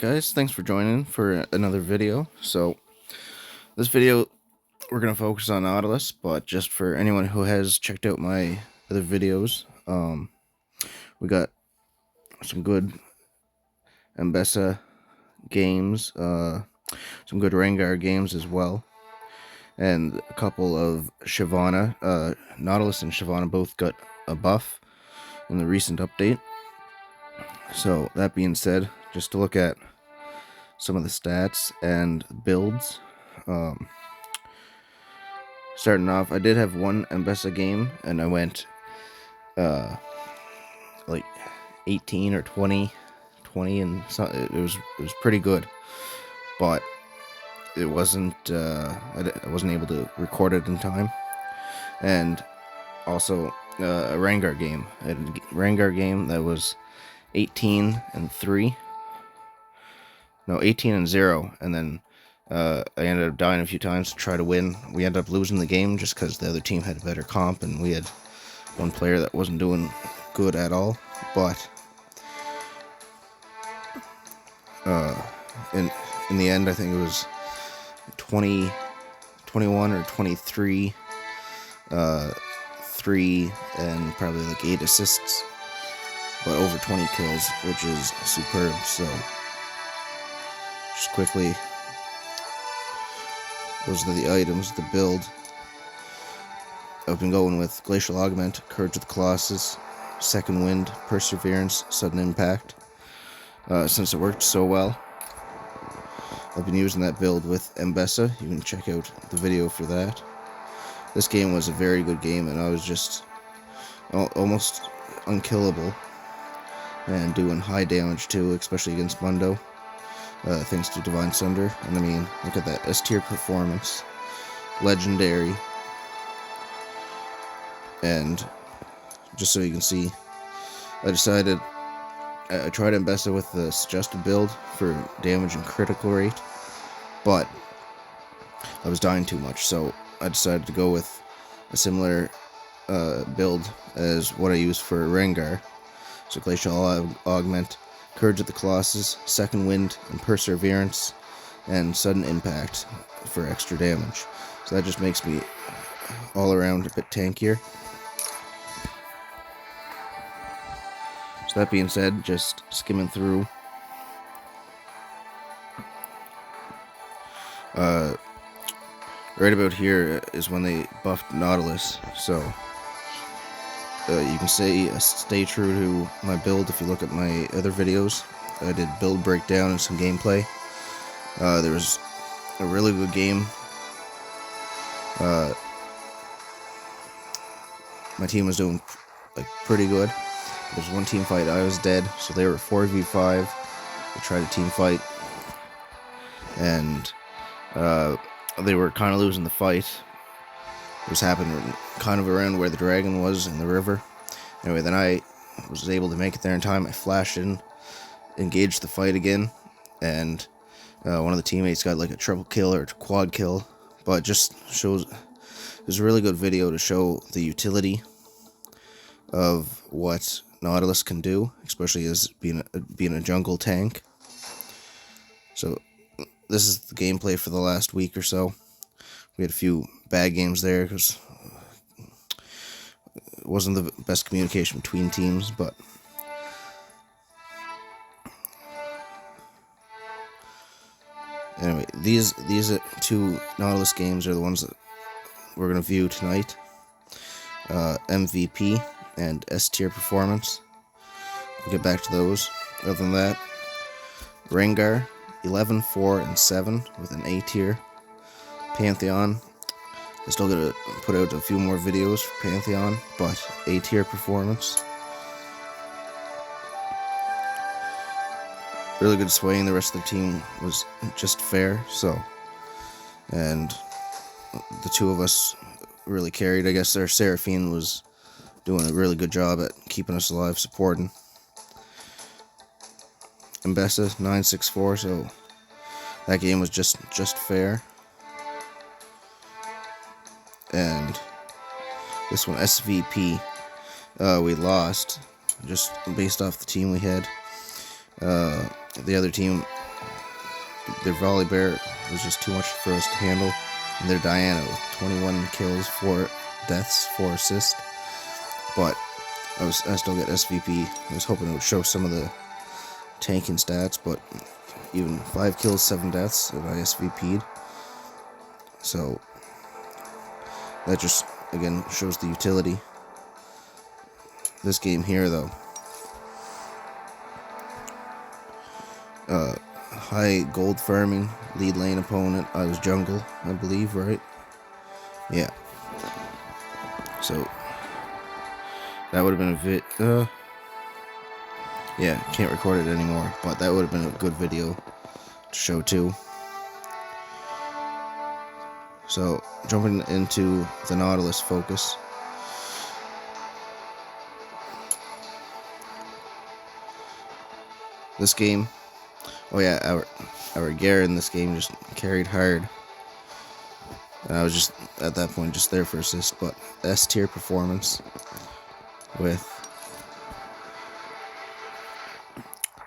guys, thanks for joining for another video. So this video we're going to focus on Nautilus, but just for anyone who has checked out my other videos, we got some good Mbessa games, some good Rengar games as well, and a couple of Shyvana. Nautilus and Shyvana both got a buff in the recent update. So that being said, just to look at some of the stats and builds. Starting off, I did have one Mbessa game, and I went like 18 or 20, and so it was pretty good, but it wasn't. I wasn't able to record it in time, and also a Rengar game. A Rengar game that was 18 and 3. No, 18 and 0, and then I ended up dying a few times to try to win. We ended up losing the game just because the other team had a better comp, and we had one player that wasn't doing good at all. But in the end, I think it was 21 or 23, 3 and probably like 8 assists, but over 20 kills, which is superb. So just quickly, those are the items, the build. I've been going with Glacial Augment, Courage of the Colossus, Second Wind, Perseverance, Sudden Impact. Since it worked so well, I've been using that build with Mbessa. You can check out the video for that. This game was a very good game, and I was just almost unkillable and doing high damage too, especially against Mundo. Thanks to Divine Sunder. And I mean, look at that S-tier performance, legendary. And just so you can see, I decided I tried Mbessa with the suggested build for damage and critical rate, but I was dying too much, so I decided to go with a similar build as what I used for Rengar. So Glacial Augment, Courage of the Colossus, Second Wind, and Perseverance, and Sudden Impact for extra damage. So that just makes me all around a bit tankier. So that being said, just skimming through. Right about here is when they buffed Nautilus, so you can stay true to my build if you look at my other videos. I did build breakdown and some gameplay. There was a really good game. My team was doing pretty good. There's one team fight, I was dead, so they were 4v5. They tried a team fight, and they were kind of losing the fight. It was happening kind of around where the dragon was in the river. Anyway, then I was able to make it there in time. I flashed in, engaged the fight again, and one of the teammates got like a triple kill or a quad kill. But it just shows, it was a really good video to show the utility of what Nautilus can do, especially as being a jungle tank. So this is the gameplay for the last week or so. We had a few bad games there because it wasn't the best communication between teams, but anyway, these two Nautilus games are the ones that we're going to view tonight. MVP and S-tier performance. We'll get back to those. Other than that, Rengar 11, 4, and 7 with an A-tier. Pantheon, I still gotta put out a few more videos for Pantheon, but A-tier performance. Really good swaying. The rest of the team was just fair, so. And the two of us really carried. I guess our Seraphine was doing a really good job at keeping us alive, supporting. Mbessa 964, so that game was just fair. And this one, SVP, we lost just based off the team we had. The other team their volley bear was just too much for us to handle. And their Diana with 21 kills, 4 deaths, 4 assists. But I still get SVP. I was hoping it would show some of the tanking stats, but even 5 kills, 7 deaths, and I SVP'd. So that just, again, shows the utility. This game here, though, high gold farming, lead lane opponent. I was jungle, I believe, right? Yeah. So that would have been a yeah, can't record it anymore, but that would have been a good video to show too. So jumping into the Nautilus focus. This game, oh yeah, our Gare in this game just carried hard. And I was just, at that point, just there for assist, but S tier performance with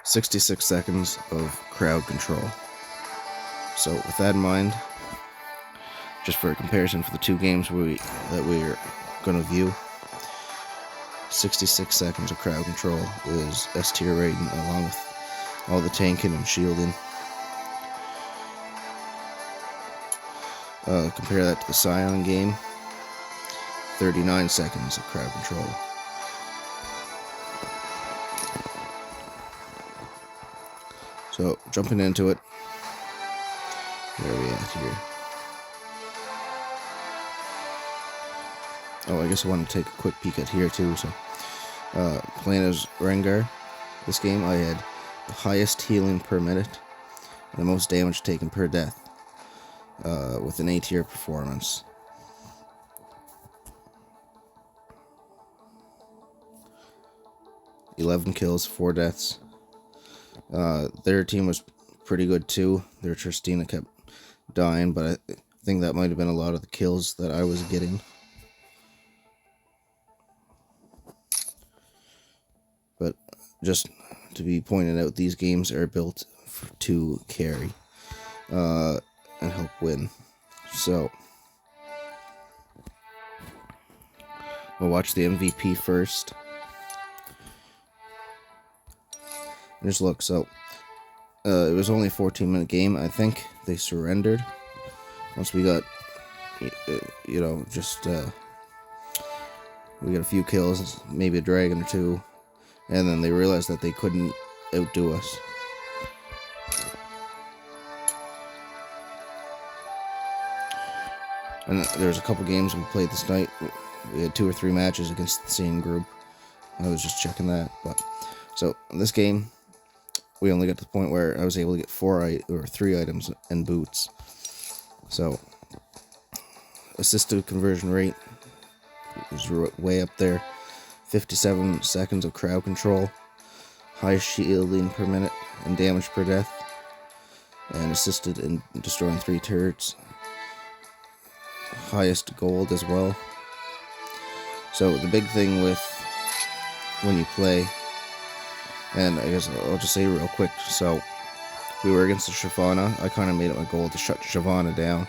66 seconds of crowd control. So with that in mind, just for a comparison for the 2 games that we're going to view, 66 seconds of crowd control is S tier rating, along with all the tanking and shielding. Compare that to the Scion game, 39 seconds of crowd control. So, jumping into it, where are we at here? Oh, I guess I want to take a quick peek at here too. So, playing as Rengar, this game I had the highest healing per minute and the most damage taken per death, with an A tier performance. $11 kills, 4 deaths. Their team was pretty good too. Their Tristina kept dying, but I think that might have been a lot of the kills that I was getting. But just to be pointed out, these games are built to carry and help win. So we'll watch the MVP first. Just look, so it was only a 14-minute game. I think they surrendered once we got, we got a few kills, maybe a dragon or 2, and then they realized that they couldn't outdo us. And there was a couple games we played this night. We had 2 or 3 matches against the same group. I was just checking that, but so in this game, we only got to the point where I was able to get 3 items and boots. So assisted conversion rate was way up there. 57 seconds of crowd control, high shielding per minute and damage per death, and assisted in destroying 3 turrets. Highest gold as well. So the big thing with when you play, and I guess I'll just say real quick, so we were against the Shyvana. I kind of made it my goal to shut Shyvana down,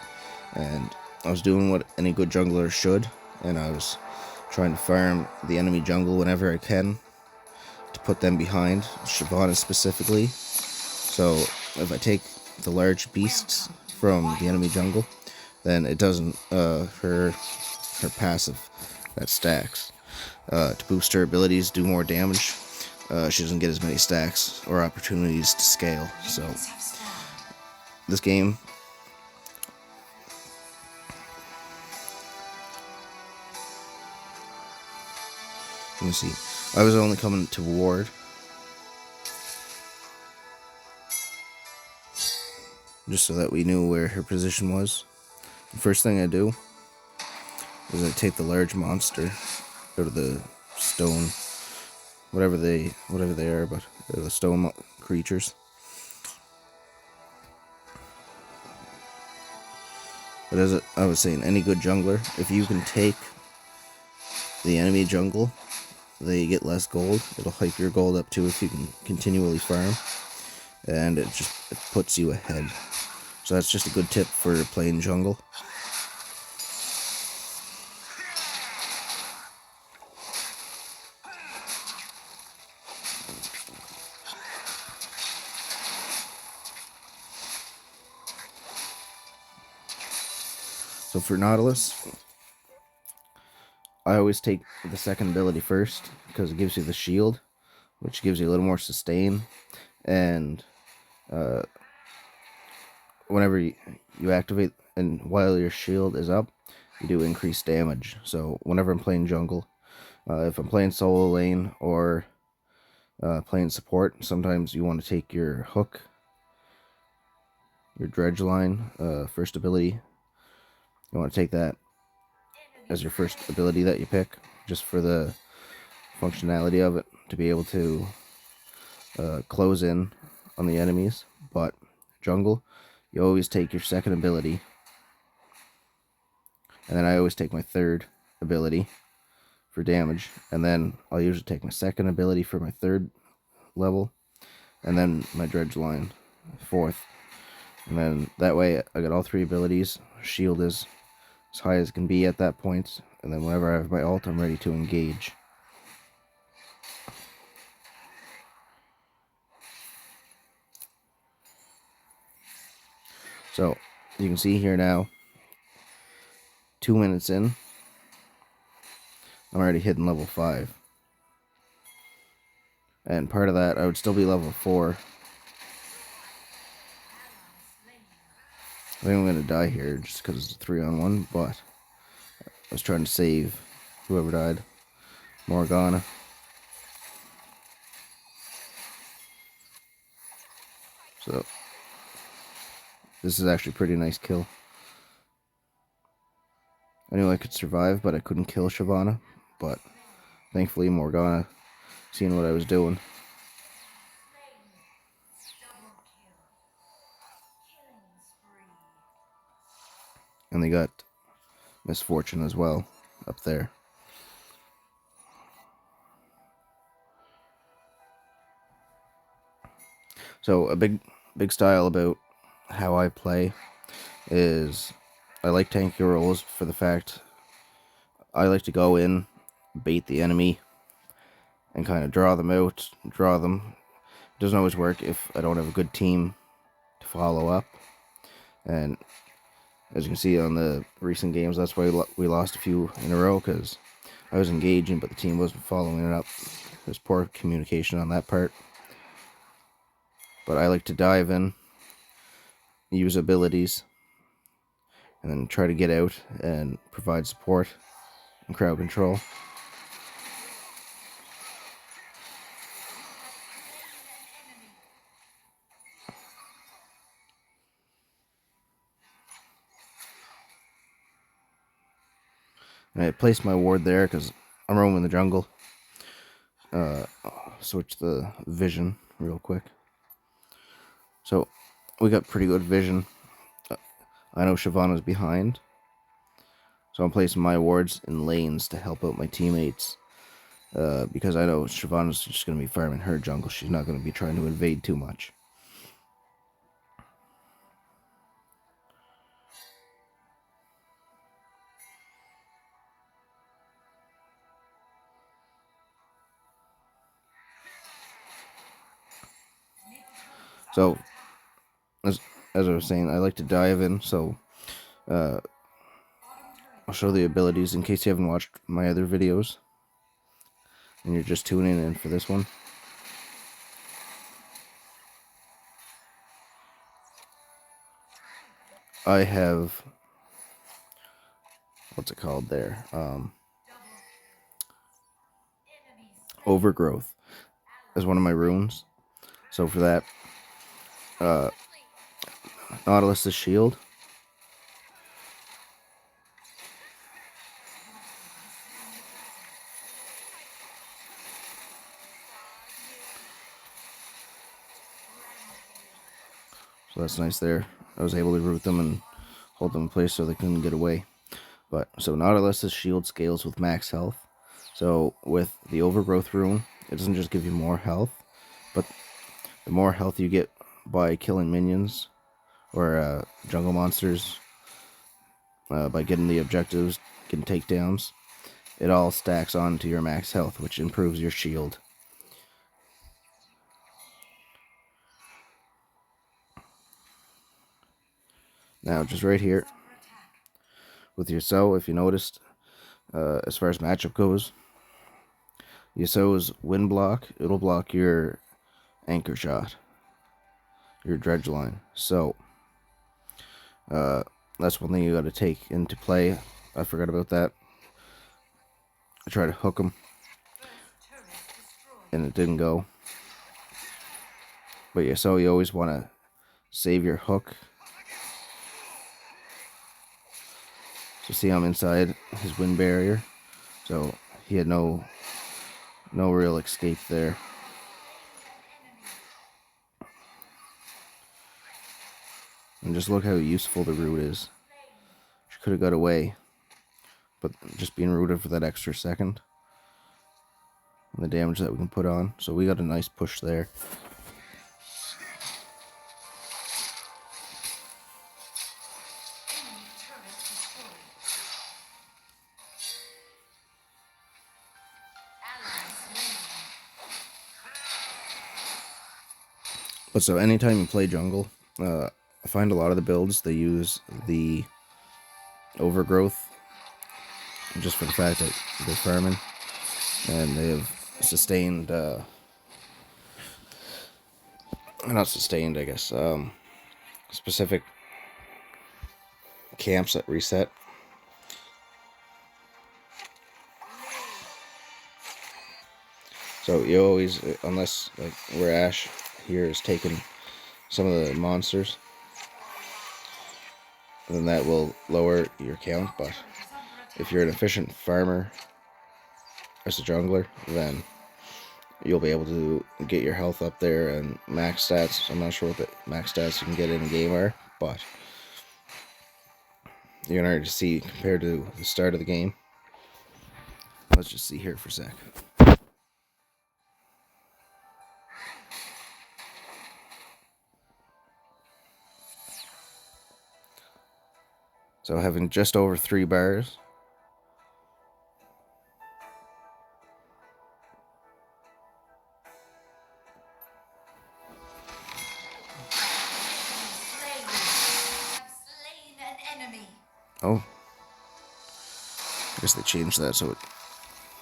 and I was doing what any good jungler should, and I was trying to farm the enemy jungle whenever I can to put them behind, Shyvana specifically. So if I take the large beasts from the enemy jungle, then it doesn't, her passive that stacks. To boost her abilities, do more damage, she doesn't get as many stacks or opportunities to scale. So this game, let me see, I was only coming to ward, just so that we knew where her position was. The first thing I do is I take the large monster, go to the stone, whatever they are, but they're the stone creatures. But as I was saying, any good jungler, if you can take the enemy jungle, they get less gold. It'll hype your gold up too if you can continually farm. and it puts you ahead. So that's just a good tip for playing jungle. So for Nautilus, I always take the second ability first because it gives you the shield, which gives you a little more sustain, and whenever you activate and while your shield is up, you do increased damage. So whenever I'm playing jungle, if I'm playing solo lane or playing support, sometimes you want to take your hook, your dredge line, first ability. You want to take that as your first ability that you pick, just for the functionality of it, to be able to close in on the enemies. But jungle, you always take your second ability, and then I always take my third ability for damage, and then I'll usually take my second ability for my third level, and then my dredge line fourth, and then that way I got all three abilities. Shield is as high as it can be at that point, and then whenever I have my ult, I'm ready to engage. So you can see here now, 2 minutes in, I'm already hitting level 5. And part of that, I would still be level 4. I think I'm going to die here just because it's a 3-on-1, but I was trying to save whoever died. Morgana. So this is actually a pretty nice kill. I knew I could survive, but I couldn't kill Shyvana. But thankfully Morgana seeing what I was doing. And they got Misfortune as well up there. So a big style about how I play is I like tanky roles for the fact I like to go in, bait the enemy, and kind of draw them out, draw them. It doesn't always work if I don't have a good team to follow up. And as you can see on the recent games, that's why we lost a few in a row, because I was engaging, but the team wasn't following it up. There's poor communication on that part. But I like to dive in, use abilities, and then try to get out and provide support and crowd control. And I placed my ward there because I'm roaming the jungle. Switch the vision real quick. So we got pretty good vision. I know Shyvana's behind, so I'm placing my wards in lanes to help out my teammates. Because I know Shyvana's just going to be farming her jungle. She's not going to be trying to invade too much. So, as I was saying, I like to dive in, so I'll show the abilities in case you haven't watched my other videos and you're just tuning in for this one. I have, what's it called there? Overgrowth is one of my runes. So for that, Nautilus' shield. So that's nice there. I was able to root them and hold them in place so they couldn't get away. But so Nautilus' shield scales with max health. So with the Overgrowth rune, it doesn't just give you more health, but the more health you get by killing minions or jungle monsters, by getting the objectives, getting takedowns, it all stacks onto your max health, which improves your shield. Now, just right here, with your Yasuo, if you noticed, as far as matchup goes, Yasuo's wind block, it'll block your anchor shot, your dredge line. So, that's one thing you got to take into play. I forgot about that. I tried to hook him, and it didn't go. But yeah, so you always want to save your hook. So see, I'm inside his wind barrier, so he had no real escape there. And just look how useful the root is. She could have got away, but just being rooted for that extra second and the damage that we can put on. So we got a nice push there. But so anytime you play jungle, I find a lot of the builds, they use the overgrowth just for the fact that they're farming and they have sustained, not sustained, I guess, specific camps that reset. So you always, unless like where Ash here is taking some of the monsters, then that will lower your count. But if you're an efficient farmer as a jungler, then you'll be able to get your health up there and max stats. I'm not sure what the max stats you can get in a game are, but you can already see compared to the start of the game. Let's just see here for a sec. So having just over 3 bars. Oh. I guess they changed that so it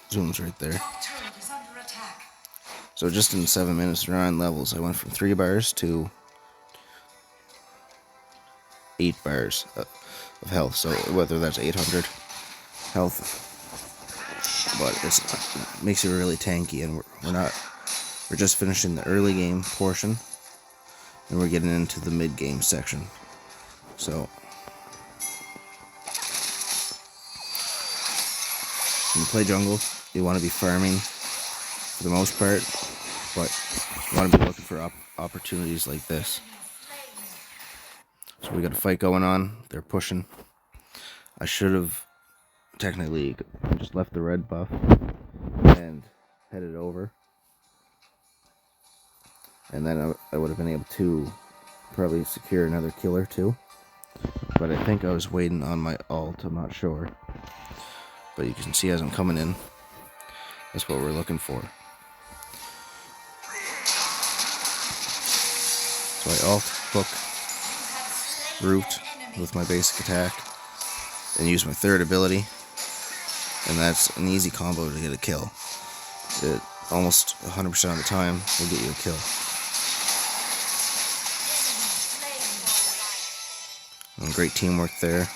zooms right there. So just in 7 minutes, 9 levels, I went from 3 bars to 8 bars of health. So whether that's 800 health, but it makes it really tanky, and we're just finishing the early game portion, and we're getting into the mid game section. So when you play jungle, you want to be farming for the most part, but you want to be looking for opportunities like this. So we got a fight going on. They're pushing. I should have technically just left the red buff and headed over, and then I would have been able to probably secure another kill or two. But I think I was waiting on my ult. I'm not sure. But you can see as I'm coming in, that's what we're looking for. So I ult, hook, root with my basic attack, and use my third ability, and that's an easy combo to get a kill. It almost 100% of the time will get you a kill. And great teamwork there.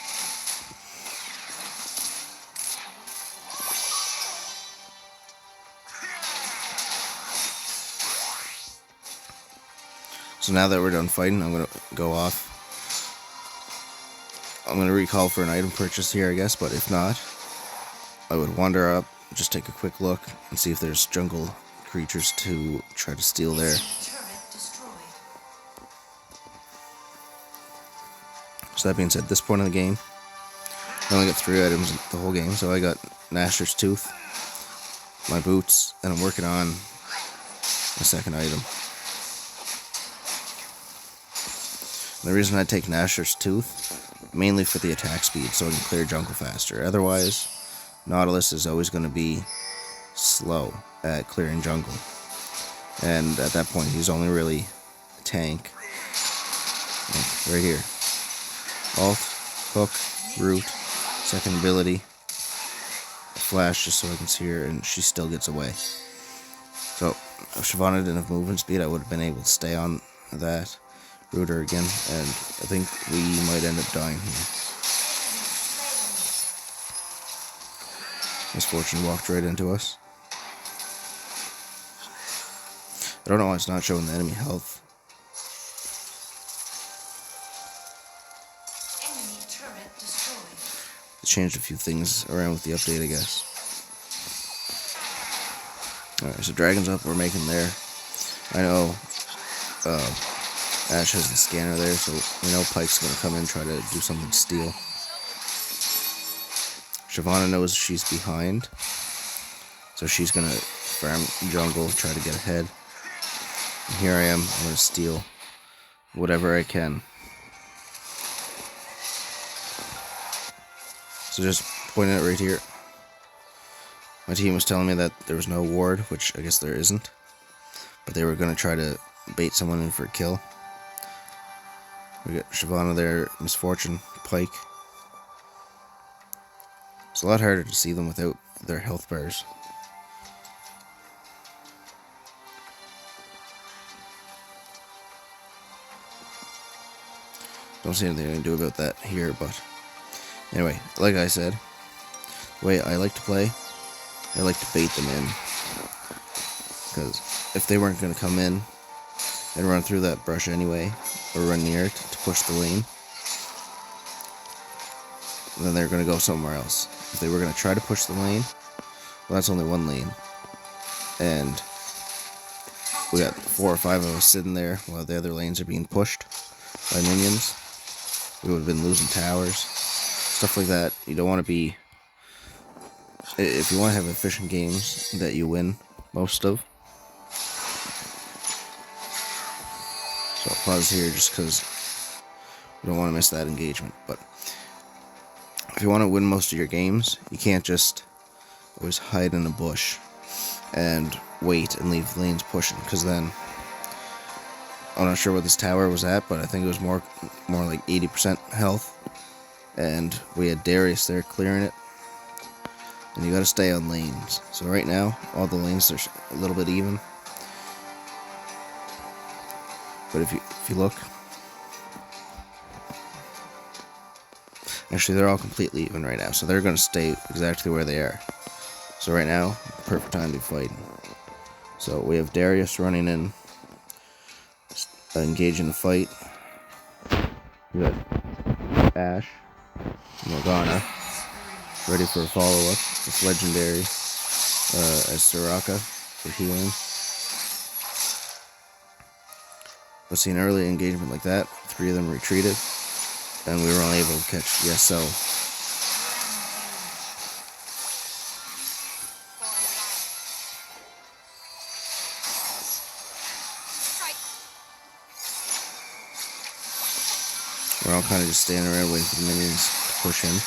So now that we're done fighting, I'm going to go off. I'm going to recall for an item purchase here, I guess, but if not, I would wander up, just take a quick look, and see if there's jungle creatures to try to steal there. So that being said, at this point in the game, I only got 3 items the whole game. So I got Nasher's Tooth, my boots, and I'm working on a second item. And the reason I take Nashor's Tooth, mainly for the attack speed, so I can clear jungle faster. Otherwise, Nautilus is always going to be slow at clearing jungle. And at that point, he's only really a tank. Right here. Alt, hook, root, second ability, flash just so I can see her, and she still gets away. So, if Shyvana didn't have movement speed, I would have been able to stay on that, root her again, and I think we might end up dying here. Misfortune walked right into us. I don't know why it's not showing the enemy health. They changed a few things around with the update, I guess. Alright, so dragon's up, we're making there. I know Ash has the scanner there, so we know Pike's gonna come in and try to do something to steal. Shyvana knows she's behind, so she's gonna farm jungle, try to get ahead. And here I am, I'm gonna steal whatever I can. So just pointing it right here. My team was telling me that there was no ward, which I guess there isn't. But they were going to try to bait someone in for a kill. We got Shyvana there, Misfortune, Pike. It's a lot harder to see them without their health bars. Don't see anything I can do about that here, but anyway, like I said, the way I like to play, I like to bait them in, because if they weren't going to come in and run through that brush anyway, or run near it to push the lane, then they're going to go somewhere else. If they were going to try to push the lane, well, that's only one lane, and we got 4 or 5 of us sitting there while the other lanes are being pushed by minions. We would have been losing towers, stuff like that. You don't want to be... If you want to have efficient games that you win most of. So I'll pause here just because we don't want to miss that engagement. But if you want to win most of your games, you can't just always hide in a bush and wait and leave lanes pushing, because then I'm not sure what this tower was at, but I think it was more like 80% health, and we had Darius there clearing it. And you gotta stay on lanes. So right now, all the lanes are a little bit even. But if you look, actually they're all completely even right now. So they're gonna stay exactly where they are. So right now, perfect time to be fighting. So we have Darius running in, engaging the fight. We got Ash, Morgana, ready for a follow-up. It's legendary as Soraka for healing. But see, an early engagement like that, 3 of them retreated, and we were only able to catch the SL. We're all kind of just standing around waiting for the minions to push in.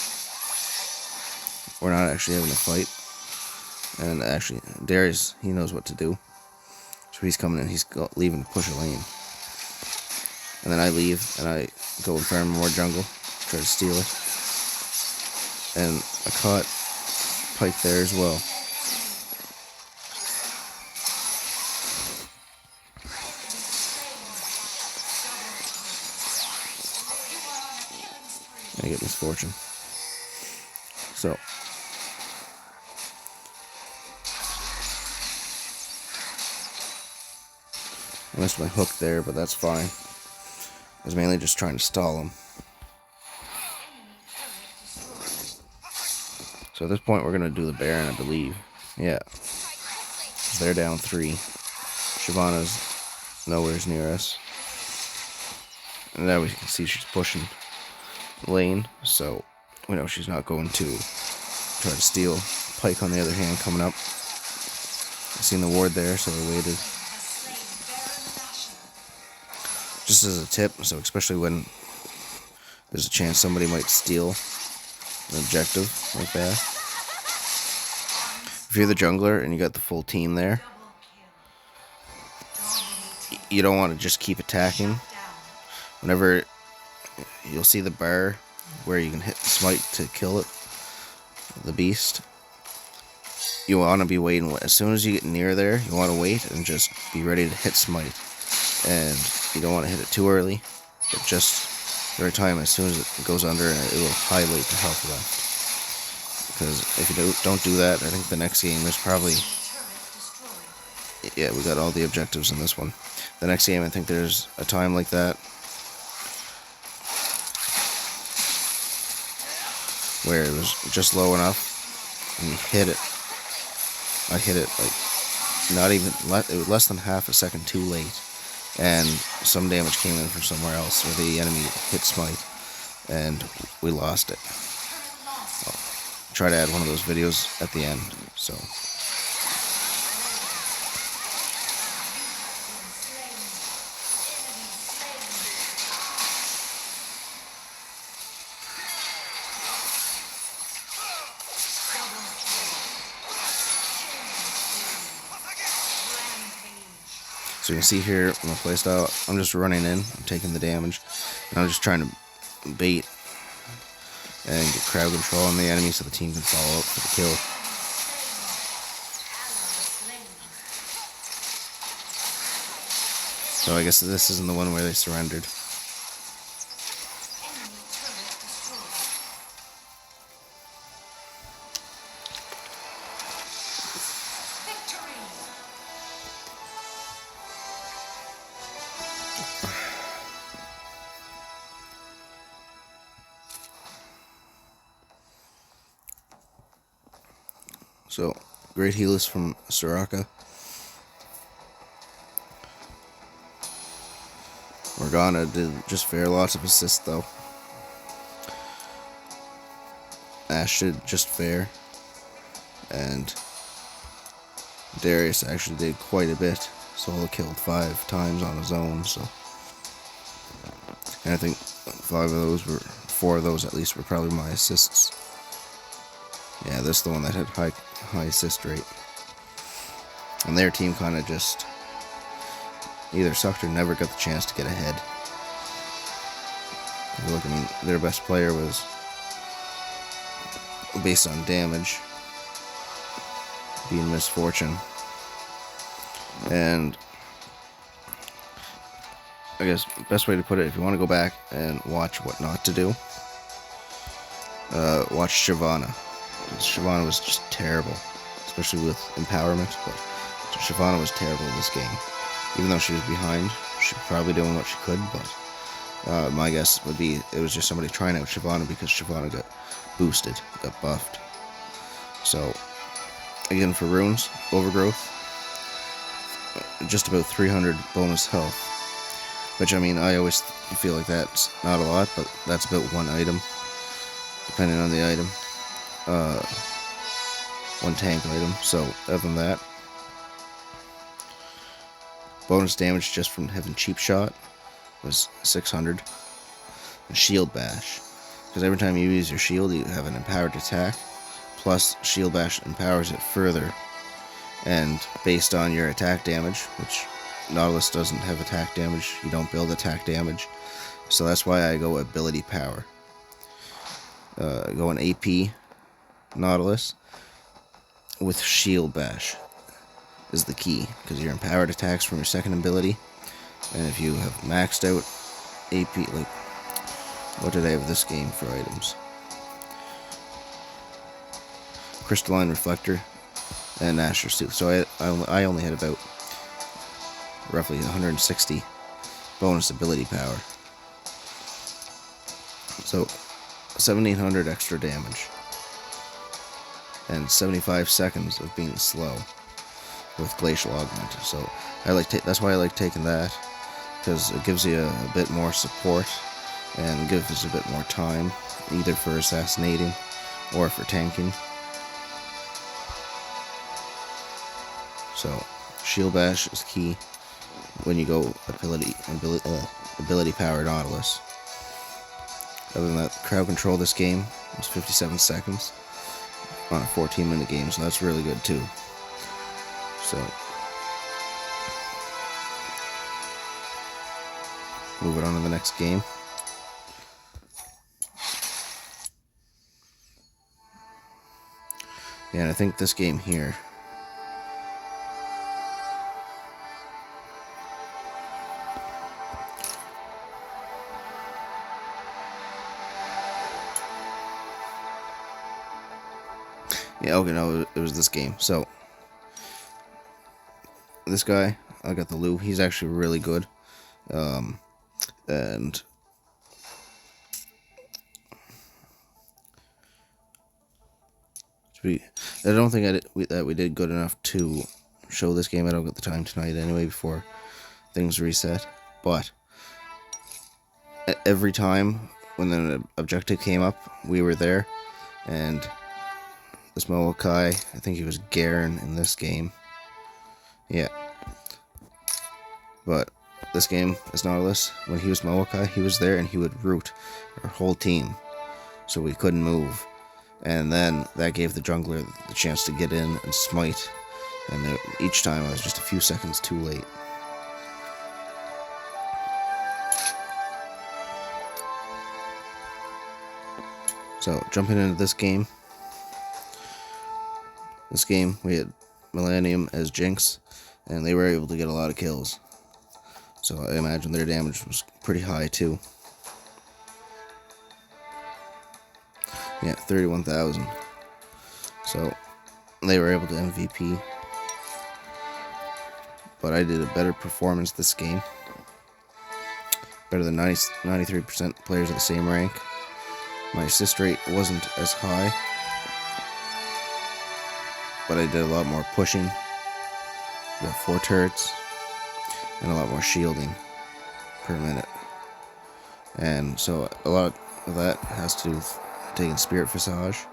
We're not actually having a fight. And actually, Darius, he knows what to do. So he's coming in, he's leaving to push a lane. And then I leave, and I go and farm more jungle, try to steal it. And I caught Pike there as well. I get Misfortune. So I missed my hook there, but that's fine. I was mainly just trying to stall him. So at this point, we're going to do the Baron, I believe. Yeah. They're down 3. Shyvana's nowhere near us. And now we can see she's pushing lane, so we know she's not going to try to steal. Pike, on the other hand, coming up. I seen the ward there, so I waited. just as a tip, so especially when there's a chance somebody might steal an objective like that. If you're the jungler and you got the full team there, you don't want to just keep attacking. Whenever you'll see the bar where you can hit smite to kill it, the beast, you want to be waiting. As soon as you get near there, you want to wait and just be ready to hit smite. And you don't want to hit it too early, but just the right time. As soon as it goes under, it will highlight the health left. Because if you don't do that, I think the next game is probably... Yeah, we got all the objectives in this one. The next game, I think there's a time like that where it was just low enough and you hit it. I hit it like not even, it was less than half a second too late, and some damage came in from somewhere else where the enemy hit smite and we lost it. I'll try to add one of those videos at the end. So you can see here in my playstyle, I'm just running in, I'm taking the damage, and I'm just trying to bait and get crowd control on the enemy so the team can follow up for the kill. So I guess this isn't the one where they surrendered. So, great healers from Soraka. Morgana did just fair, lots of assists though. Ashe did just fair. And Darius actually did quite a bit. Solo killed 5 times on his own, so. And I think 4 of those at least were probably my assists. Yeah, this is the one that had high assist rate. And their team kind of just either sucked or never got the chance to get ahead. Look, I mean, their best player was based on damage being Misfortune. And I guess best way to put it, if you want to go back and watch what not to do, watch Shyvana. Shyvana was just terrible, especially with empowerment, but Shyvana was terrible in this game. Even though she was behind, she was probably doing what she could, but my guess would be it was just somebody trying out Shyvana because Shyvana got boosted, got buffed. So, again for runes, Overgrowth, just about 300 bonus health, which I mean, I always feel like that's not a lot, but that's about 1 item, depending on the item. 1 tank item, so other than that, bonus damage just from having cheap shot was 600, and shield bash, because every time you use your shield you have an empowered attack, plus shield bash empowers it further, and based on your attack damage, which Nautilus doesn't have attack damage, you don't build attack damage, so that's why I go ability power. Go an AP Nautilus with shield bash is the key, because your empowered attacks from your second ability, and if you have maxed out AP, like, what did I have this game for items? Crystalline Reflector and Asher's Tooth. So I only had about roughly 160 bonus ability power. So 1700 extra damage and 75 seconds of being slow with Glacial Augment. So that's why I like taking that, because it gives you a bit more support and gives us a bit more time, either for assassinating or for tanking. So shield bash is key when you go ability ability power Nautilus. Other than that, the crowd control this game was 57 seconds on a 14-minute game, so that's really good too. So, moving on to the next game. Yeah, and I think this game here, yeah, okay, no, it was this game. So, this guy, I got the Lou, he's actually really good. And I don't think that we did good enough to show this game. I don't get the time tonight anyway before things reset. But every time when an objective came up, we were there. And this Moakai, I think he was Garen in this game. Yeah. But this game, as Nautilus, when he was Moakai, he was there and he would root our whole team. So we couldn't move. And then that gave the jungler the chance to get in and smite. And each time I was just a few seconds too late. So, jumping into this game. This game, we had Millennium as Jinx. And they were able to get a lot of kills. So I imagine their damage was pretty high too. Yeah, 31,000. So they were able to MVP. But I did a better performance this game. Better than 93% players of the same rank. My assist rate wasn't as high. But I did a lot more pushing. Got 4 turrets. And a lot more shielding per minute. And so a lot of that has to do with taking Spirit Visage.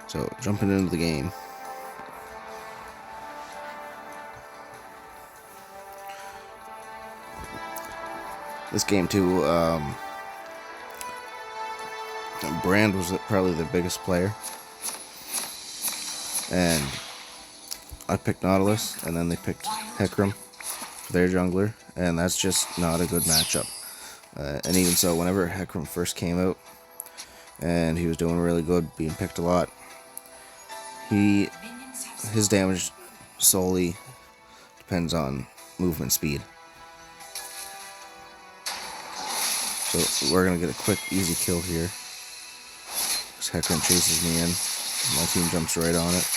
So, jumping into the game. This game too, Brand was probably their biggest player. And I picked Nautilus, and then they picked Hecarim for their jungler, and that's just not a good matchup. And even so, whenever Hecarim first came out, and he was doing really good, being picked a lot, his damage solely depends on movement speed. So we're gonna get a quick, easy kill here. Because Hecarim chases me in. My team jumps right on it.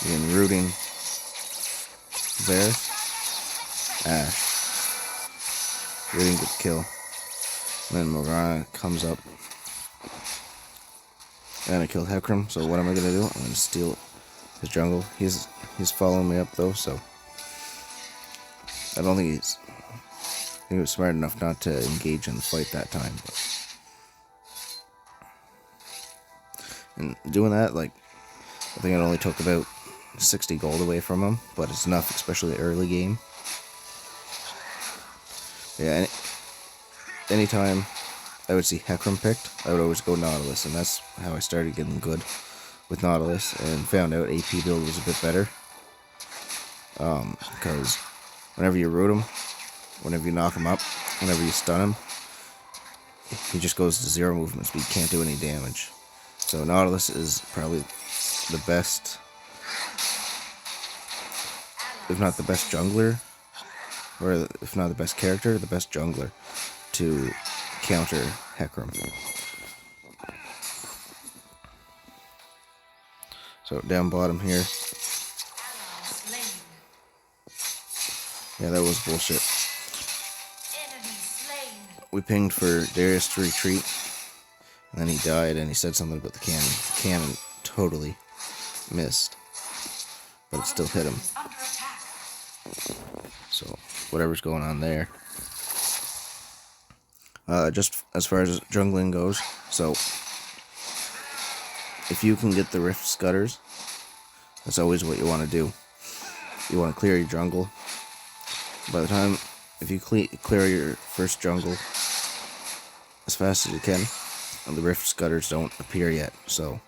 Again, rooting there. Ash. Rooting to kill. And then Morgana comes up. And I killed Hecarim, so what am I gonna do? I'm gonna steal his jungle. He's following me up though, so I don't think he was smart enough not to engage in the fight that time. And doing that, like, I think it only took about 60 gold away from him, but it's enough, especially early game. Yeah, anytime I would see Hecarim picked, I would always go Nautilus, and that's how I started getting good with Nautilus, and found out AP build was a bit better. Because whenever you root him, whenever you knock him up, whenever you stun him, he just goes to 0 movement speed, can't do any damage. So Nautilus is probably the best, if not the best jungler, or if not the best character, the best jungler to counter Hecarim. So down bottom here. Yeah, that was bullshit. We pinged for Darius to retreat, and then he died, and he said something about the cannon. The cannon totally missed, but it still hit him. So, whatever's going on there. just as far as jungling goes. So if you can get the Rift Scutters, that's always what you want to do. You want to clear your jungle. By the time, if you clear your first jungle as fast as you can, and the Rift Scutters don't appear yet, so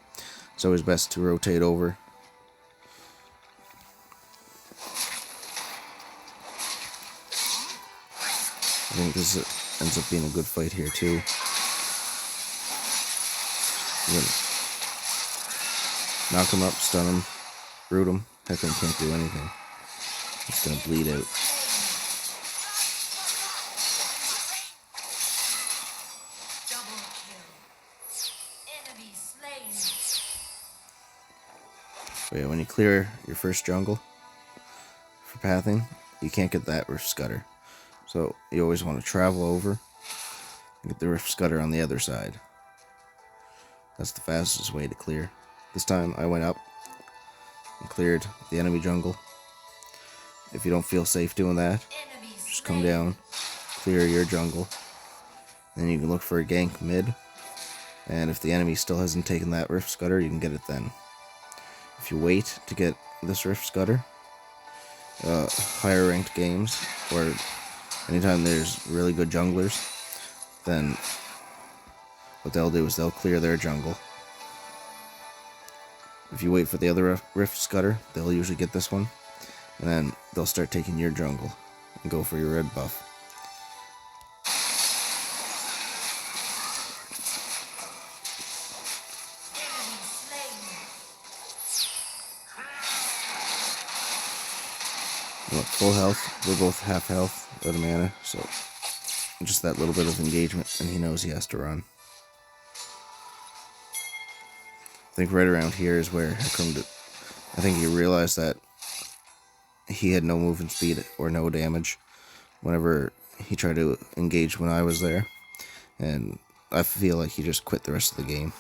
it's always best to rotate over. I think this ends up being a good fight here too. Knock him up, stun him, root him. Heckman can't do anything. It's gonna bleed out. But yeah, when you clear your first jungle for pathing, you can't get that Rift Scutter. So you always want to travel over and get the Rift Scutter on the other side. That's the fastest way to clear. This time I went up and cleared the enemy jungle. If you don't feel safe doing that, just come down, clear your jungle, then you can look for a gank mid, and if the enemy still hasn't taken that Rift Scutter, you can get it then. If you wait to get this Rift Scutter, higher ranked games, or anytime there's really good junglers, then what they'll do is they'll clear their jungle. If you wait for the other Rift Scutter, they'll usually get this one, and then they'll start taking your jungle and go for your red buff. Full health, we're both half health, out of mana, so just that little bit of engagement, and he knows he has to run. I think right around here is where I think he realized that he had no movement speed or no damage whenever he tried to engage when I was there, and I feel like he just quit the rest of the game.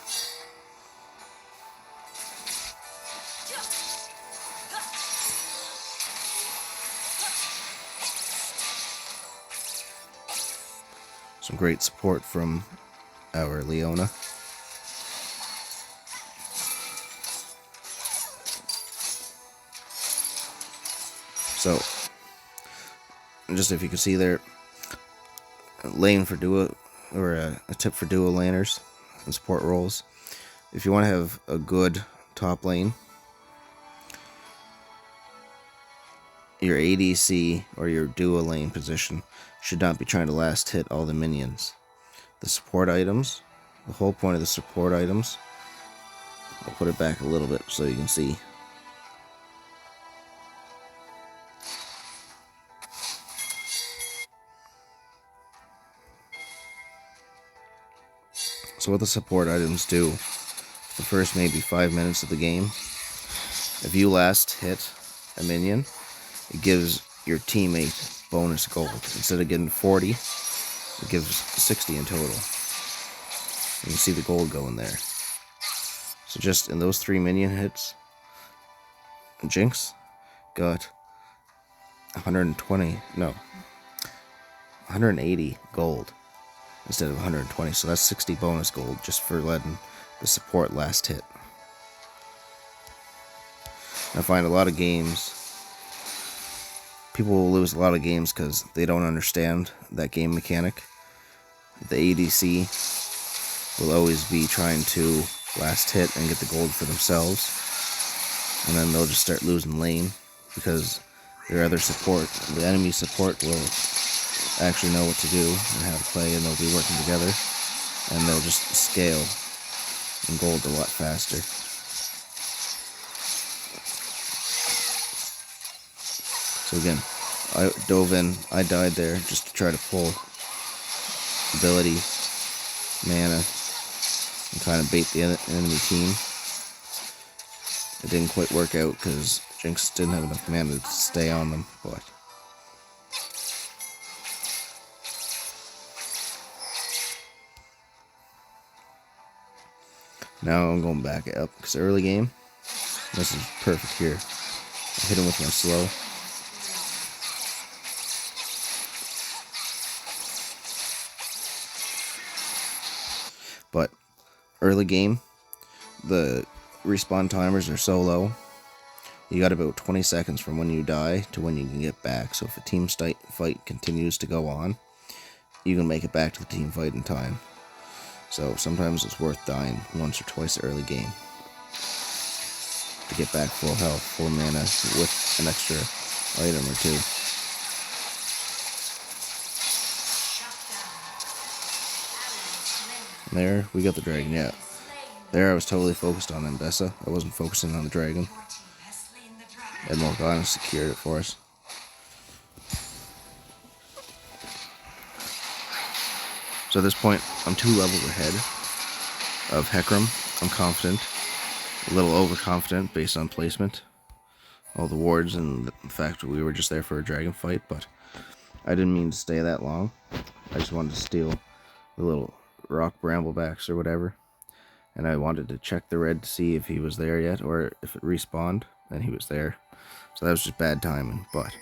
Some great support from our Leona. So, just if you can see there, lane for duo, or a tip for duo laners and support roles. If you want to have a good top lane, your ADC or your duo lane position should not be trying to last hit all the minions. The support items, the whole point of the support items, I'll put it back a little bit so you can see. So what the support items do, the first maybe 5 minutes of the game, if you last hit a minion, it gives your teammate bonus gold. Instead of getting 40, it gives 60 in total. You can see the gold going there. So just in those 3 minion hits, Jinx got 180 gold instead of 120. So that's 60 bonus gold just for letting the support last hit. I find a lot of games, people will lose a lot of games because they don't understand that game mechanic. The ADC will always be trying to last hit and get the gold for themselves, and then they'll just start losing lane because their other support, the enemy support, will actually know what to do and how to play, and they'll be working together, and they'll just scale in gold a lot faster. So again, I dove in, I died there just to try to pull ability, mana, and kind of bait the enemy team. It didn't quite work out because Jinx didn't have enough mana to stay on them, but now I'm going back up because early game, this is perfect here. I hit him with my slow. early game, the respawn timers are so low. You got about 20 seconds from when you die to when you can get back. So if a team fight continues to go on, you can make it back to the team fight in time. So sometimes it's worth dying once or twice early game to get back full health, full mana with an extra item or two. There, we got the dragon, yeah. There I was totally focused on Mbessa. I wasn't focusing on the dragon. And Morgana secured it for us. So at this point, I'm 2 levels ahead of Hecarim. I'm confident. A little overconfident based on placement. All the wards and the fact that we were just there for a dragon fight, but I didn't mean to stay that long. I just wanted to steal the little rock bramblebacks or whatever. And I wanted to check the red to see if he was there yet, or if it respawned, and he was there. So that was just bad timing, but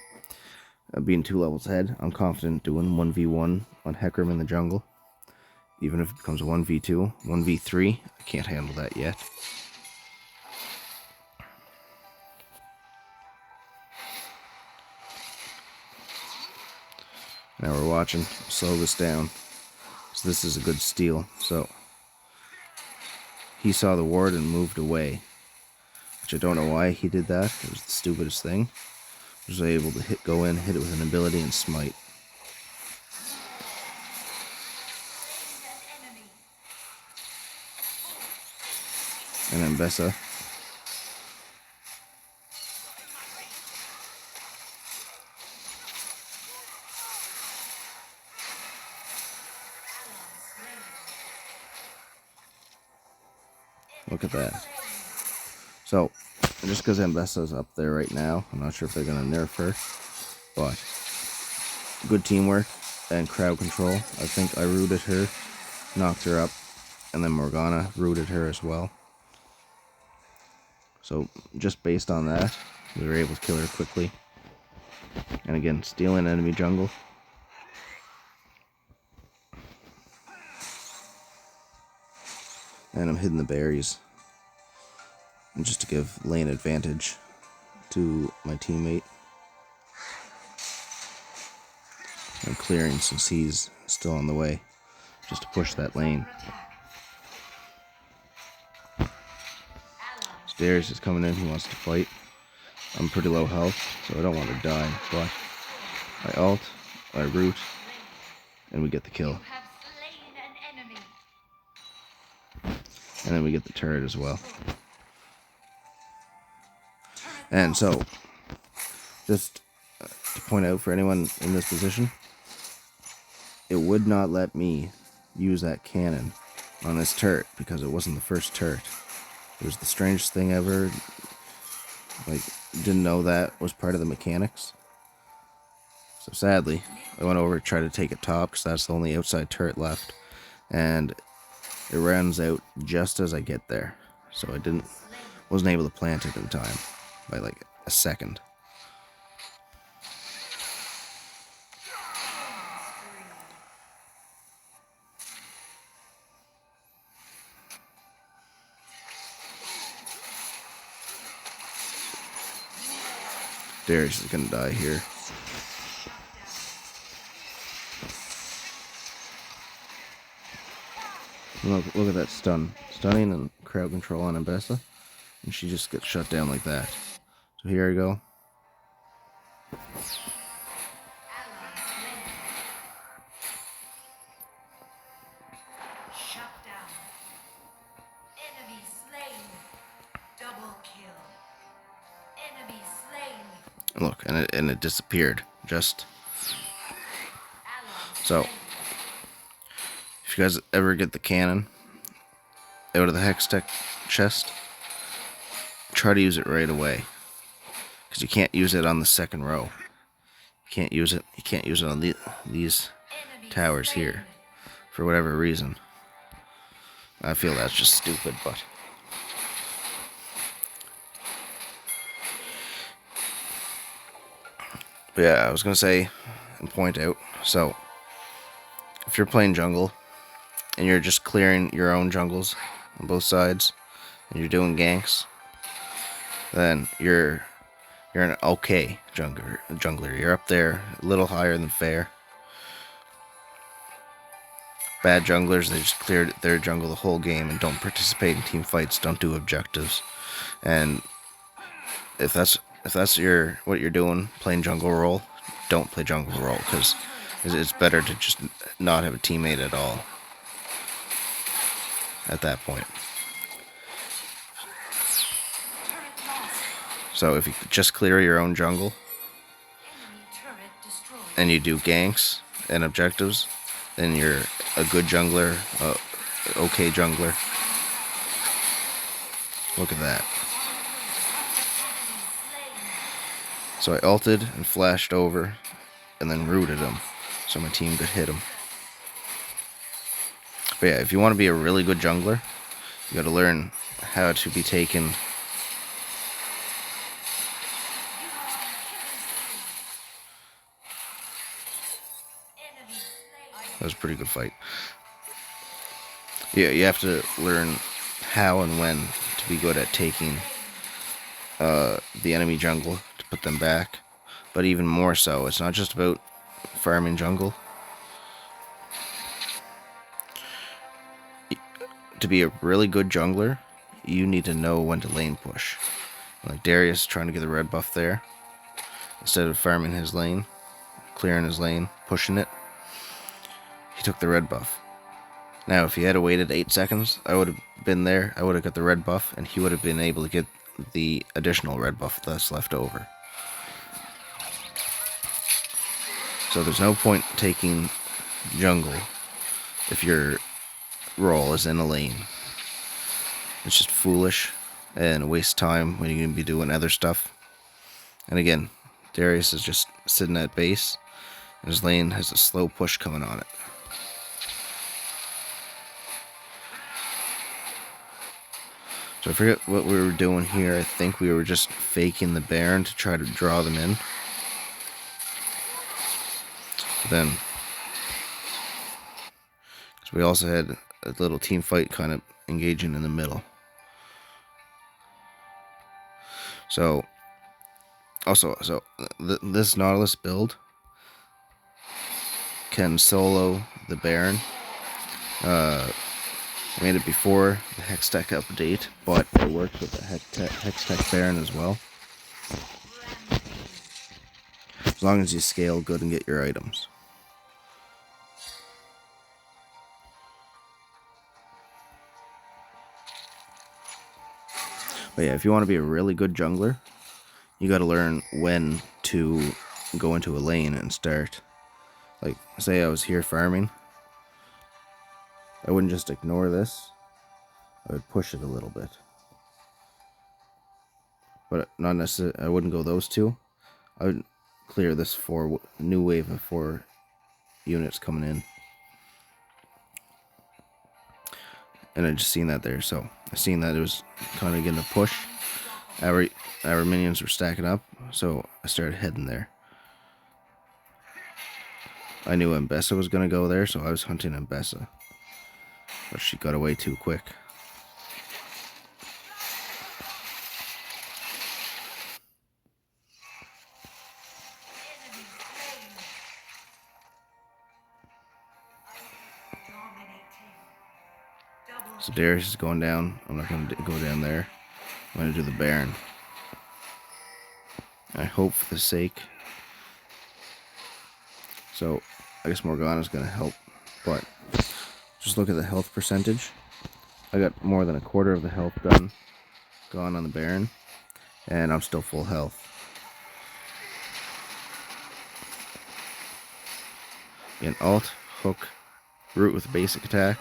being 2 levels ahead, I'm confident doing 1v1 on Hecarim in the jungle. Even if it becomes a 1v2, 1v3, I can't handle that yet. Now we're watching, slow this down. So this is a good steal. So he saw the ward and moved away, which I don't know why he did that. It was the stupidest thing. He was able to go in, hit it with an ability, and smite. And then Bessa. Look at that. So, just because Mbessa's up there right now, I'm not sure if they're going to nerf her, but good teamwork and crowd control. I think I rooted her, knocked her up, and then Morgana rooted her as well. So, just based on that, we were able to kill her quickly. And again, stealing enemy jungle. And I'm hitting the berries. And just to give lane advantage to my teammate. I'm clearing since he's still on the way, just to push that lane. Darius is coming in, he wants to fight. I'm pretty low health, so I don't want to die, but I ult, I root, and we get the kill. And then we get the turret as well. And so, just to point out for anyone in this position, it would not let me use that cannon on this turret because it wasn't the first turret. It was the strangest thing ever. Like, didn't know that was part of the mechanics. So sadly, I went over to try to take it top because that's the only outside turret left. And it runs out just as I get there. So I wasn't able to plant it in time by like a second. Darius is gonna die here. Look at that stun. Stunning and crowd control on Mbessa. And she just gets shut down like that. So here I go. Look, and it disappeared. Just so, if you guys ever get the cannon out of the hex tech chest, try to use it right away, because you can't use it on the second row. You can't use it. You can't use it on these towers here, for whatever reason. I feel that's just stupid, but. But yeah, I was going to say and point out, so if you're playing jungle and you're just clearing your own jungles on both sides, and you're doing ganks, then you're an okay jungler. You're up there, a little higher than fair. Bad junglers, they just clear their jungle the whole game and don't participate in team fights, don't do objectives. And if that's what you're doing, playing jungle role, don't play jungle role, because it's better to just not have a teammate at all at that point. So if you just clear your own jungle and you do ganks and objectives, then you're a good jungler, okay jungler. Look at that. So I ulted and flashed over and then rooted him so my team could hit him. But yeah, if you want to be a really good jungler, you got to learn how to be taken. That was a pretty good fight. Yeah, you have to learn how and when to be good at taking the enemy jungle to put them back. But even more so, it's not just about farming jungle. To be a really good jungler, you need to know when to lane push. Like Darius trying to get the red buff there. Instead of farming his lane, clearing his lane, pushing it, he took the red buff. Now, if he had waited 8 seconds, I would have been there, I would have got the red buff, and he would have been able to get the additional red buff that's left over. So there's no point taking jungle if your role is in a lane. It's just foolish and waste time when you can be doing other stuff. And again, Darius is just sitting at base, and his lane has a slow push coming on it. So I forget what we were doing here. I think we were just faking the Baron to try to draw them in. But then, so we also had a little team fight kind of engaging in the middle. So, also, this Nautilus build can solo the Baron. I made it before the Hextech update, but it works with the Hextech Baron as well. As long as you scale good and get your items. But yeah, if you want to be a really good jungler, you got to learn when to go into a lane and start. Like, say I was here farming, I wouldn't just ignore this. I would push it a little bit. But not necessarily, I wouldn't go those two. I would clear this new wave of 4 units coming in. And I just seen that there, so I seen that it was kind of getting a push. Our minions were stacking up, so I started heading there. I knew Mbessa was going to go there, so I was hunting Mbessa. But she got away too quick. So Darius is going down. I'm not going to go down there. I'm going to do the Baron. I hope for the sake. So I guess Morgana's going to help. But just look at the health percentage. I got more than a quarter of the health gone on the Baron. And I'm still full health. An alt, hook, root with a basic attack.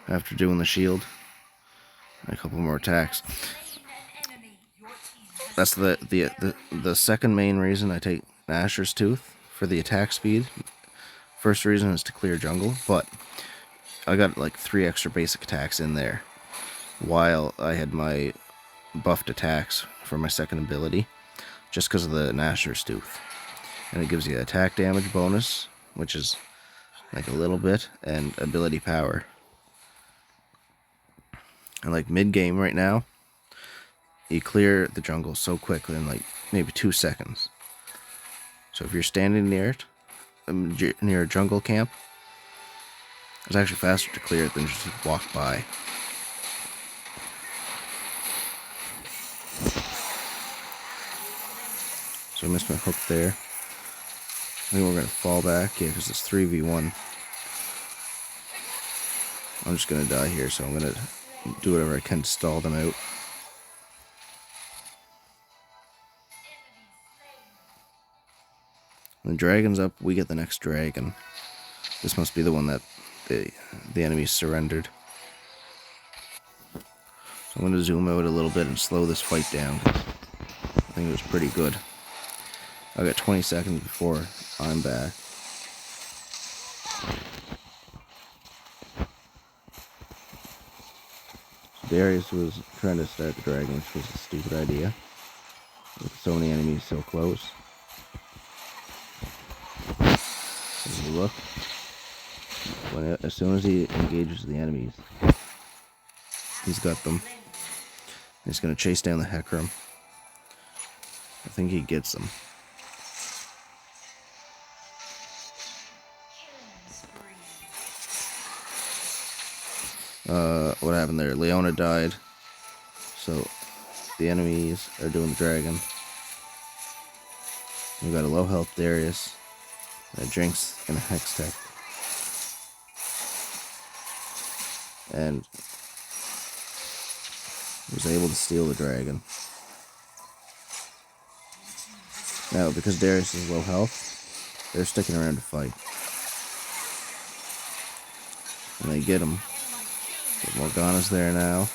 After doing the shield, a couple more attacks. That's the second main reason I take Asher's Tooth, for the attack speed. First reason is to clear jungle, but I got like 3 extra basic attacks in there while I had my buffed attacks for my second ability, just because of the Asher's Tooth. And it gives you attack damage bonus, which is like a little bit, and ability power. And like mid-game right now, you clear the jungle so quickly in like maybe 2 seconds. So if you're standing near it, near a jungle camp, it's actually faster to clear it than just walk by. So I missed my hook there. I think we're going to fall back, yeah, because it's 3v1. I'm just going to die here, so I'm going to do whatever I can to stall them out. When the dragon's up, we get the next dragon. This must be the one that the enemy surrendered. So I'm going to zoom out a little bit and slow this fight down. I think it was pretty good. I got 20 seconds before I'm back. So Darius was trying to start the dragon, which was a stupid idea. With so many enemies so close. Look. As soon as he engages the enemies, he's got them. He's going to chase down the Hecarim. I think he gets them. What happened there? Leona died. So the enemies are doing the dragon. We got a low health Darius. A Jinx and a Hex Tech. And was able to steal the dragon. Now, because Darius is low health, they're sticking around to fight. And they get him. But Morgana's there now.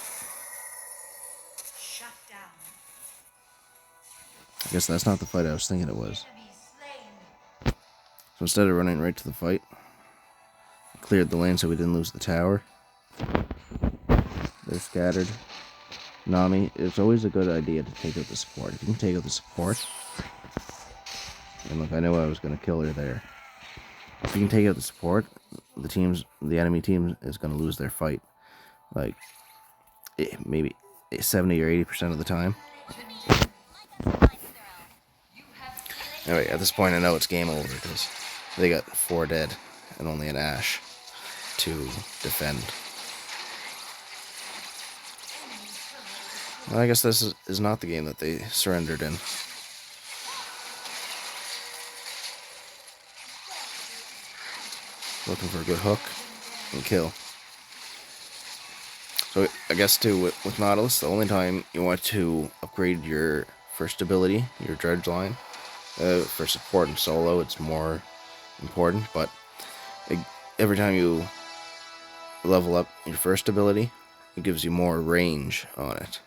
I guess that's not the fight I was thinking it was. So instead of running right to the fight, I cleared the lane so we didn't lose the tower. They're scattered. Nami, it's always a good idea to take out the support. If you can take out the support, and look, I knew I was going to kill her there. If you can take out the support, the enemy team is going to lose their fight. Like, maybe 70 or 80% of the time. Anyway, at this point I know it's game over because they got 4 dead and only an Ashe to defend. Well, I guess this is not the game that they surrendered in. Looking for a good hook and kill. So I guess too, with Nautilus, the only time you want to upgrade your first ability, your dredge line, for support and solo, it's more important, but every time you level up your first ability, it gives you more range on it.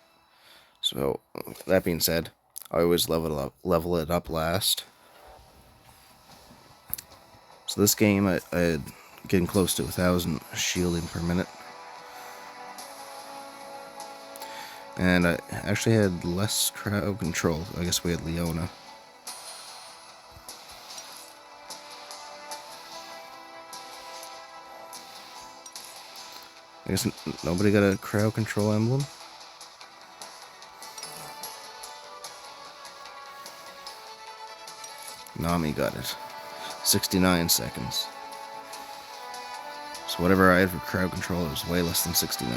So that being said, I always level it up last. So this game, I getting close to 1,000 shielding per minute. And I actually had less crowd control. I guess we had Leona. I guess nobody got a crowd control emblem. Nami got it. 69 seconds. So whatever I had for crowd control, it was way less than 69.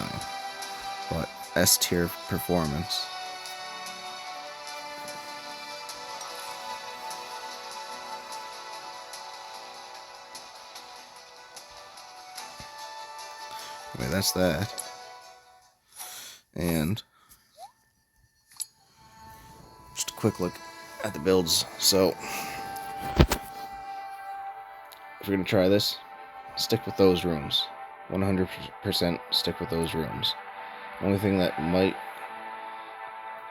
But S tier performance. Okay, that's that. And just a quick look at the builds. So if you're gonna try this, stick with those rooms. 100% stick with those rooms. Only thing that might...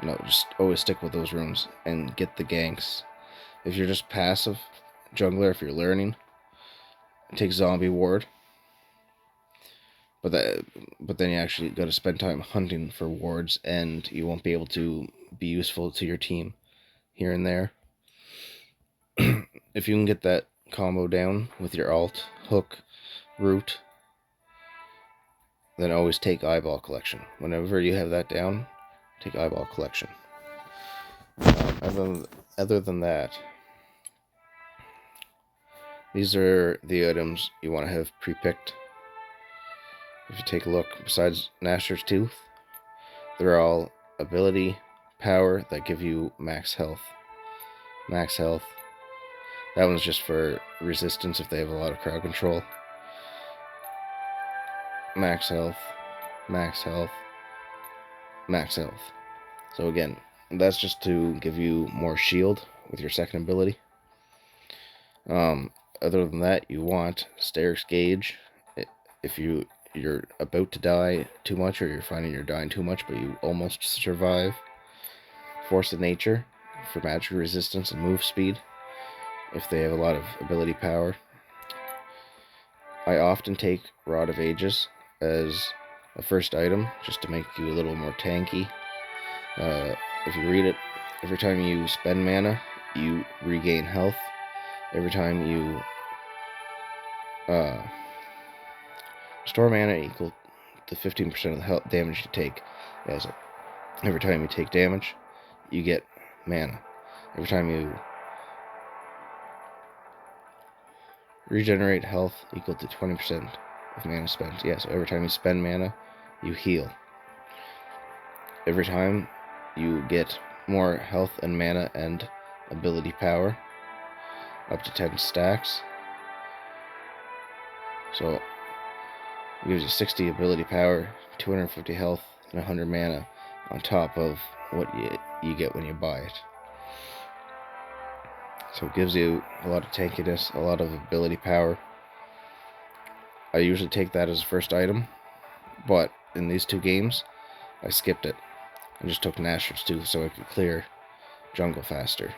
No, just always stick with those rooms and get the ganks. If you're just passive jungler, if you're learning, take zombie ward. But then you actually got to spend time hunting for wards, and you won't be able to be useful to your team here and there. If you can get that combo down with your alt, hook, root, then always take eyeball collection. Whenever you have that down, take eyeball collection. Other than that, these are the items you want to have pre-picked. If you take a look, besides Gnasher's Tooth, they're all ability, power that give you max health. Max health. That one's just for resistance if they have a lot of crowd control. Max health, max health, max health. So again, that's just to give you more shield with your second ability. Other than that, you want Steric's Gauge. If you're about to die too much, or you're finding you're dying too much, but you almost survive. Force of Nature for magic resistance and move speed, if they have a lot of ability power. I often take Rod of Ages as a first item, just to make you a little more tanky. If you read it, every time you spend mana, you regain health. Every time you restore mana equal to 15% of the health damage you take. As every time you take damage, you get mana. Every time you regenerate health equal to 20% of mana spent. Yeah, so every time you spend mana, you heal. Every time you get more health and mana and ability power, up to 10 stacks. So it gives you 60 ability power, 250 health, and 100 mana on top of what you get when you buy it. So it gives you a lot of tankiness, a lot of ability power. I usually take that as a first item, but in these two games, I skipped it. I just took Gnasher's Tooth so I could clear jungle faster.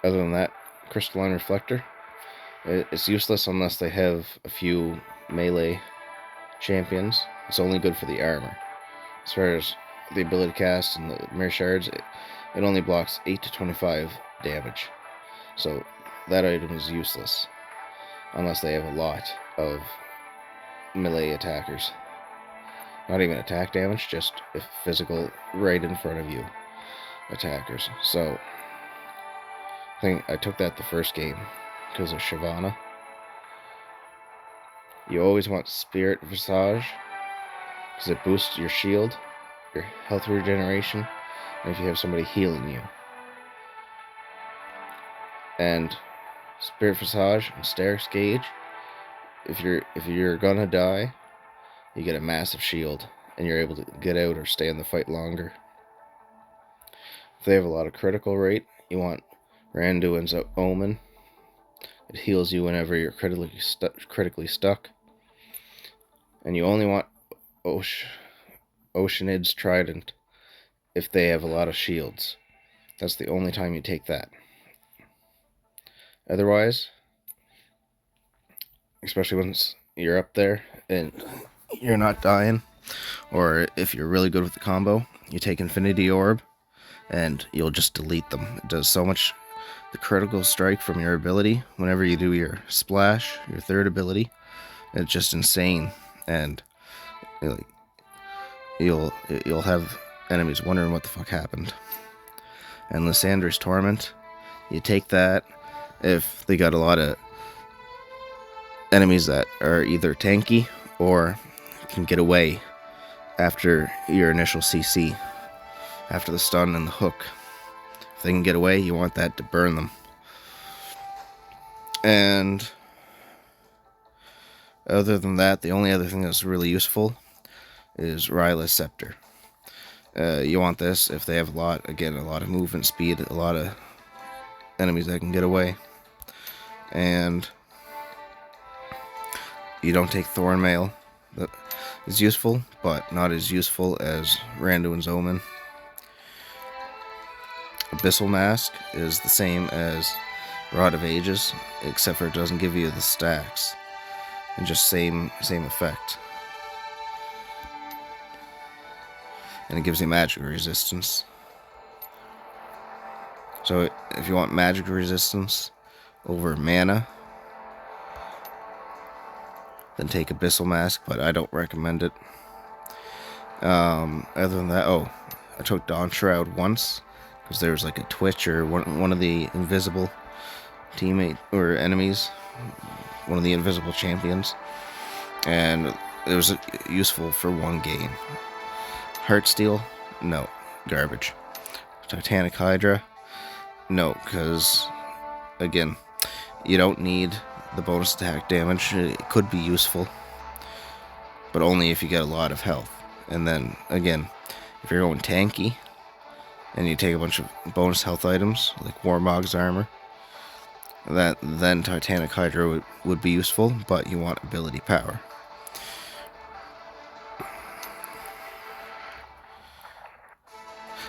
Other than that, Crystalline Reflector, it's useless unless they have a few melee champions. It's only good for the armor. As far as the ability cast and the mirror shards, it only blocks 8 to 25 damage. So that item is useless unless they have a lot of melee attackers. Not even attack damage, just physical right in front of you attackers. So I think I took that the first game because of Shyvana. You always want Spirit Visage because it boosts your shield, your health regeneration, and if you have somebody healing you. And Spirit Visage and Steric's Gauge, if you're gonna die, you get a massive shield and you're able to get out or stay in the fight longer. If they have a lot of critical rate, you want Randuin's Omen. It heals you whenever you're critically stuck. And you only want Oceanid's Trident if they have a lot of shields. That's the only time you take that. Otherwise, especially once you're up there and you're not dying, or if you're really good with the combo, you take Infinity Orb and you'll just delete them. It does so much. The critical strike from your ability whenever you do your splash, your third ability, it's just insane. And you'll have enemies wondering what the fuck happened. And Lysander's Torment, you take that if they got a lot of enemies that are either tanky or can get away after your initial CC, after the stun and the hook. If they can get away, you want that to burn them. And other than that, the only other thing that's really useful is Ryla's Scepter. You want this if they have a lot of movement speed, a lot of enemies that can get away. And you don't take Thornmail. That is useful, but not as useful as Randuin's Omen. Abyssal Mask is the same as Rod of Ages, except for it doesn't give you the stacks. And just same effect. And it gives you magic resistance. So if you want magic resistance over mana, then take Abyssal Mask, but I don't recommend it. Other than that, I took Dawn Shroud once, because there was like a Twitch or one of the invisible teammate or enemies, one of the invisible champions, and it was useful for one game. Heartsteel, no, garbage. Titanic Hydra, no, because again, you don't need the bonus attack damage. It could be useful, but only if you get a lot of health. And then again, if you're going tanky and you take a bunch of bonus health items like Warmog's armor, then Titanic Hydra would be useful, but you want ability power.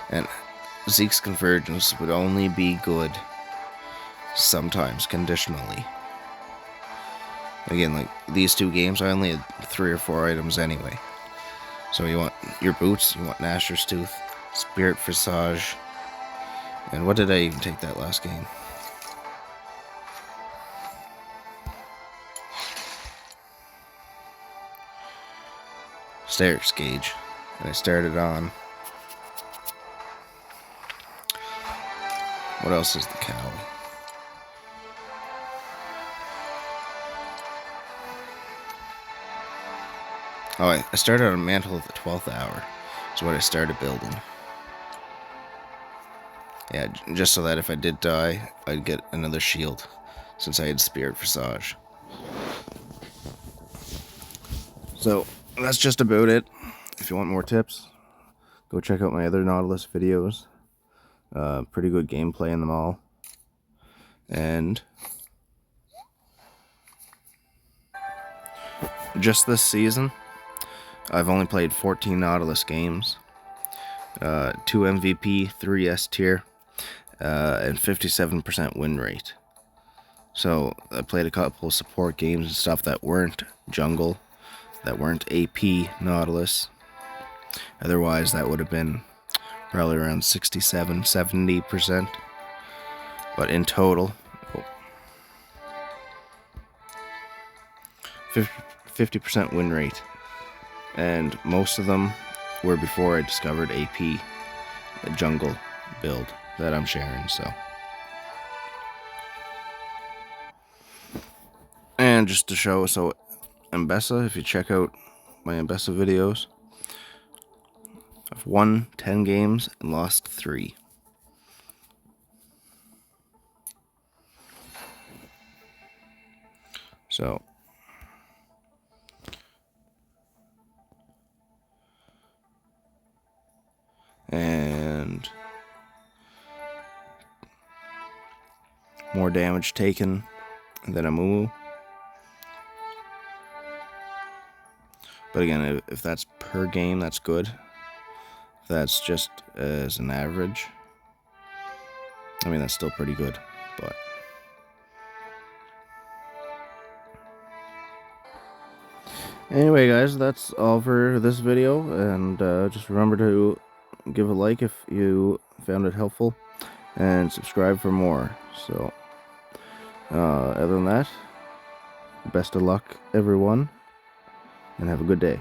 And Zeke's Convergence would only be good sometimes, conditionally. Again, like these two games, I only had 3 or 4 items anyway. So you want your boots, you want Gnasher's Tooth, Spirit Visage, and what did I even take that last game? Starix Gauge, and I started on. What else is the cow? Oh, I started on Mantle of the 12th Hour. Is what I started building. Yeah, just so that if I did die, I'd get another shield, since I had Spirit Visage. So, that's just about it. If you want more tips, go check out my other Nautilus videos. Pretty good gameplay in them all. And just this season, I've only played 14 Nautilus games. 2 MVP, 3 S tier, and 57% win rate. So I played a couple support games and stuff that weren't jungle, that weren't AP Nautilus. Otherwise, that would have been probably around 67, 70%. But in total, 50% win rate. And most of them were before I discovered AP, the jungle build that I'm sharing, so. And just to show, so Mbessa, if you check out my Mbessa videos, I've won 10 games and lost 3. So, and more damage taken than a Moo. But again, if that's per game, that's good. If that's just as an average, I mean, that's still pretty good, but. Anyway, guys, that's all for this video, and just remember to give a like if you found it helpful, and subscribe for more. So, other than that, best of luck, everyone, and have a good day.